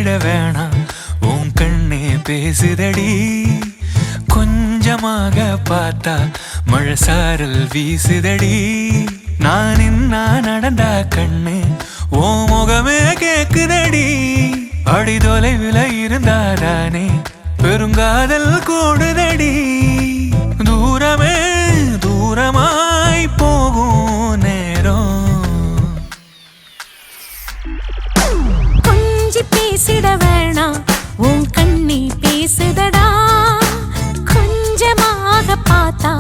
பேசிட வேணாம் உன் கண்ணே பேசுதடி கொஞ்சமாக பார்த்தா மழை சாரல் வீசுதடி நான் இன்னா நடந்தா கண்ணு ஓ முகமே கேக்குதடி அடி தொலைவில் இருந்தாதானே பெருங்காதல் கூடுதடி தூரமே தூரமாய் போகும் நேரம் கொஞ்சி பேசிட வேணாம் உன் கண்ணி பேசுதடா கொஞ்சமாக பார்த்தா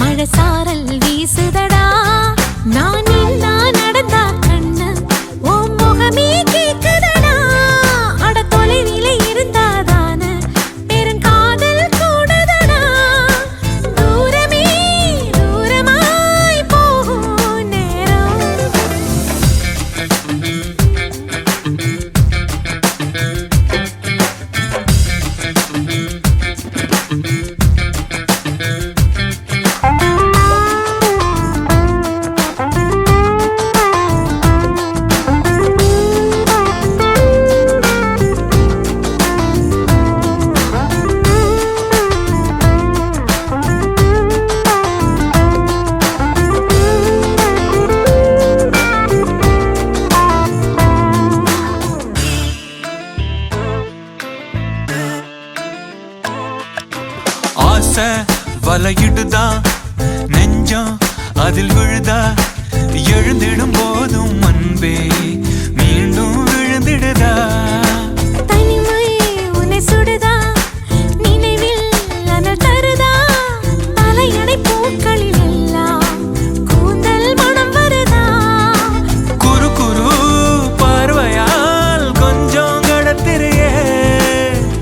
மழை சாரல் வீசுதடா நான் இன்னா நடந்தா கண்ணு உன் முகமே கேக்குதடா அட தொலைவில இருந்தாதான பெருங்காதல் கூடுதடா தூரமே தூரமாய் போகும் நேரம் ஆசை வலையிடுதா நெஞ்சம் அதில் விழுதா எழுந்திடும் போதும் அன்பே மீண்டும் விழுந்திடுதா தனிமை உன்னை சுடுதா நினைவில் அனல் தருதா தலையணை பூக்களில் எல்லாம் கூந்தல் மனம் வருதா குறு குறு பார்வையால் கொஞ்சம் கடத்திரியே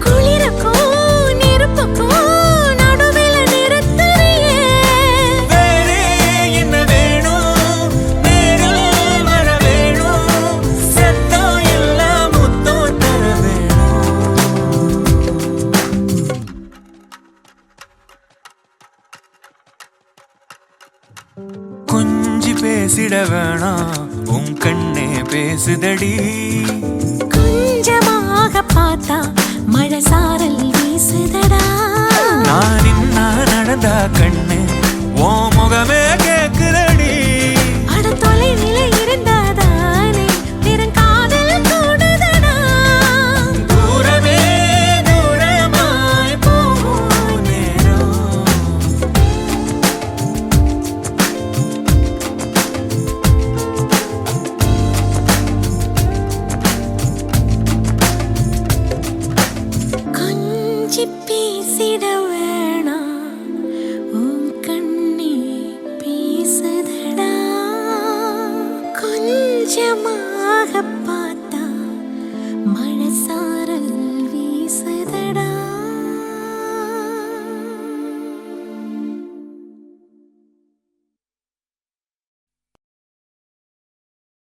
குளிருக்கும் நெருப்புக்கும் நடுவில் நிறுத்துறியே வேறே என்ன வேணும் நேரில் வர வேணும் சத்தம் எல்லாம் முத்தம் தர வேணும் கொஞ்சி பேசிட வேணாம் உன் கண்ணே பேசுதடி கொஞ்சமாக பார்த்தா மழை சாரல் வீசுதடா நான் இன்னா நடந்தா கண்ணு ஓ முகமே கேக்குதடி அட தொலைவில இருந்தாதானே பெருங்காதல் கூடுதடா தூரமே தூரமாய் போகும் நேரம் கொஞ்சி பேசிட